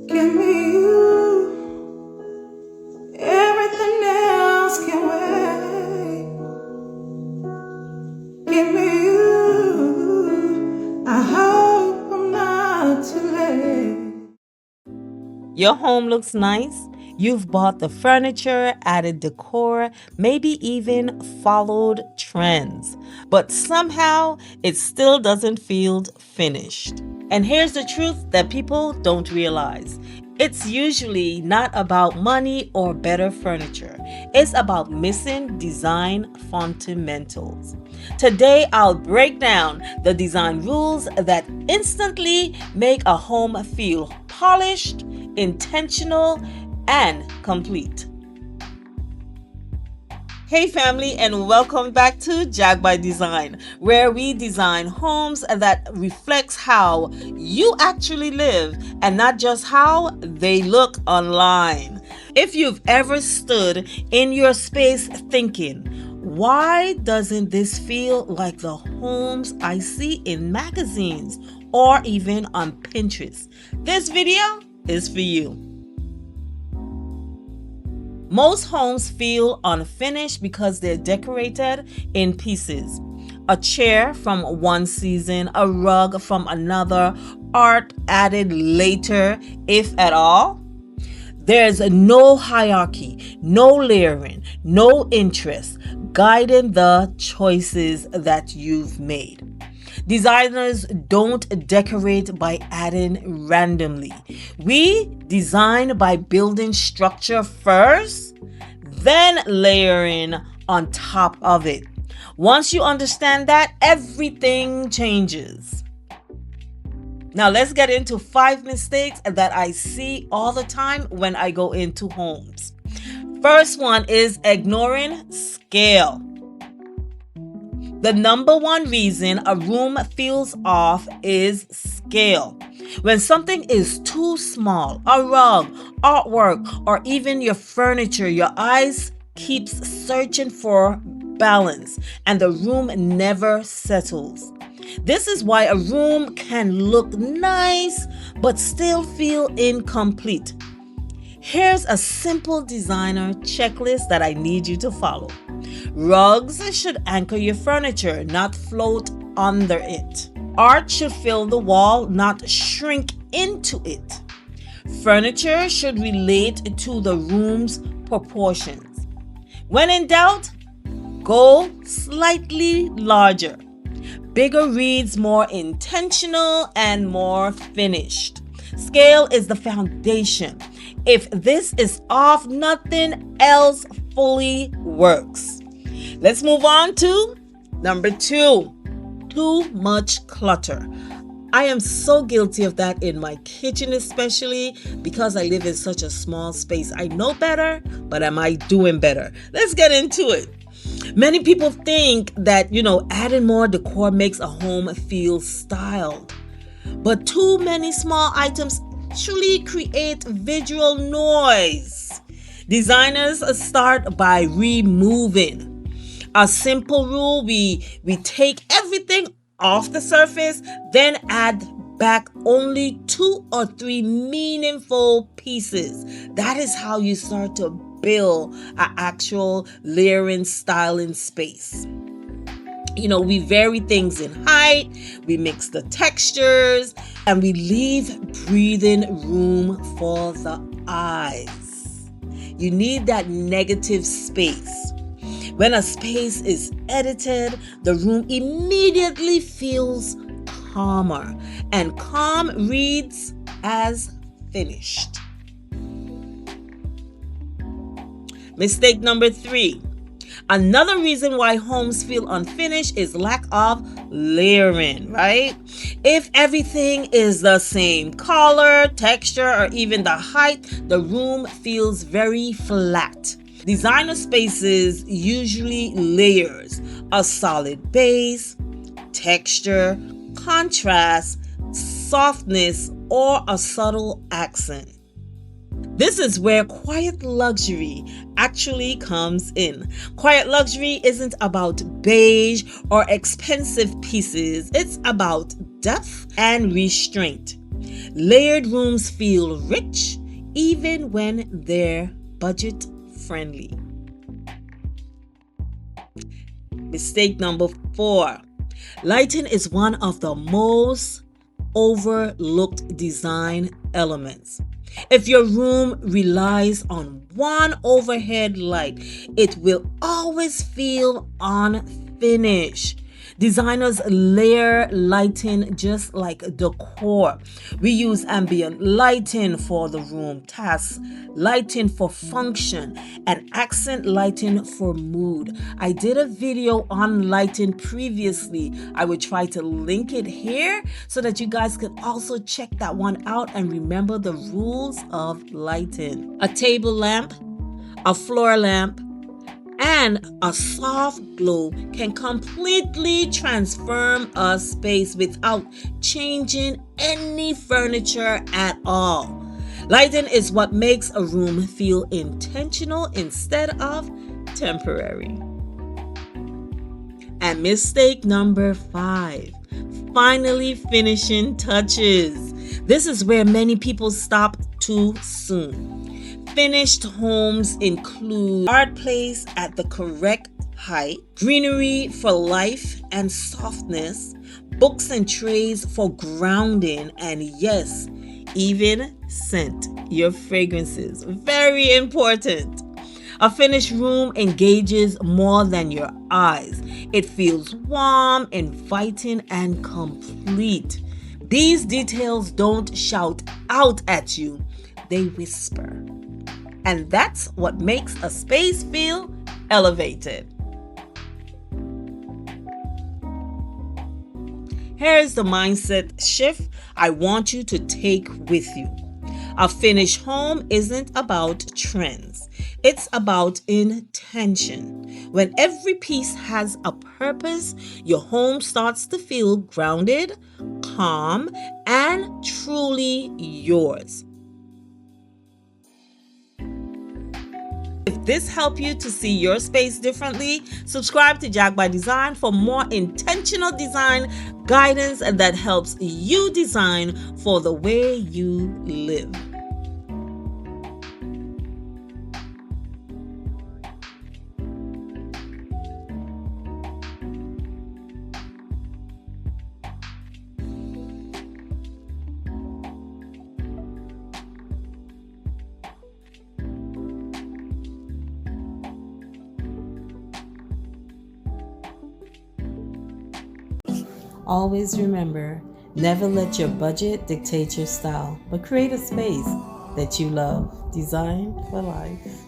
Give me you. Everything else can wait. Give me you. I hope I'm not too late. Your home looks nice. You've bought the furniture, added decor, maybe even followed trends. But somehow it still doesn't feel finished. And here's the truth that people don't realize. It's usually not about money or better furniture. It's about missing design fundamentals. Today, I'll break down the design rules that instantly make a home feel polished, intentional, and complete. Hey family, and welcome back to Jag ByDesign, where we design homes that reflects how you actually live and not just how they look online. If you've ever stood in your space thinking, why doesn't this feel like the homes I see in magazines or even on Pinterest? This video is for you. Most homes feel unfinished because they're decorated in pieces. A chair from one season, a rug from another, art added later, if at all. There's no hierarchy, no layering, no interest guiding the choices that you've made. Designers don't decorate by adding randomly. We design by building structure first, then layering on top of it. Once you understand that, everything changes. Now let's get into 5 mistakes that I see all the time when I go into homes. First one is ignoring scale. The number one reason a room feels off is scale. When something is too small, a rug, artwork, or even your furniture, your eyes keeps searching for balance and the room never settles. This is why a room can look nice but still feel incomplete. Here's a simple designer checklist that I need you to follow. Rugs should anchor your furniture, not float under it. Art should fill the wall, not shrink into it. Furniture should relate to the room's proportions. When in doubt, go slightly larger. Bigger reads more intentional and more finished. Scale is the foundation. If this is off, nothing else fully works. Let's move on to number 2. Too much clutter. I am so guilty of that in my kitchen, especially because I live in such a small space. I know better, but am I doing better? Let's get into it. Many people think that, adding more decor makes a home feel styled. But too many small items actually create visual noise. Designers start by removing. A simple rule, we take everything off the surface, then add back only 2 or 3 meaningful pieces. That is how you start to build an actual layering, styling space. We vary things in height, we mix the textures, and we leave breathing room for the eyes. You need that negative space. When a space is edited, the room immediately feels calmer, and calm reads as finished. Mistake number 3. Another reason why homes feel unfinished is lack of layering, right? If everything is the same color, texture, or even the height, the room feels very flat. Designer spaces usually layers, a solid base, texture, contrast, softness, or a subtle accent. This is where quiet luxury actually comes in. Quiet luxury isn't about beige or expensive pieces. It's about depth and restraint. Layered rooms feel rich even when they're budget friendly. Mistake number 4. Lighting is one of the most overlooked design elements. If your room relies on one overhead light, it will always feel unfinished. Designers layer lighting just like decor. We use ambient lighting for the room, task lighting for function, and accent lighting for mood. I did a video on lighting previously. I would try to link it here so that you guys can also check that one out and remember the rules of lighting. A table lamp, a floor lamp, and a soft glow can completely transform a space without changing any furniture at all. Lighting is what makes a room feel intentional instead of temporary. And mistake number 5, finally finishing touches. This is where many people stop too soon. Finished homes include fireplace at the correct height, greenery for life and softness, books and trays for grounding, and yes, even scent, your fragrances. Very important. A finished room engages more than your eyes. It feels warm, inviting, and complete. These details don't shout out at you, they whisper. And that's what makes a space feel elevated. Here's the mindset shift I want you to take with you. A finished home isn't about trends. It's about intention. When every piece has a purpose, your home starts to feel grounded, calm, and truly yours. If this helped you to see your space differently, subscribe to Jag ByDesign for more intentional design guidance that helps you design for the way you live. Always remember, never let your budget dictate your style, but create a space that you love. Design for life.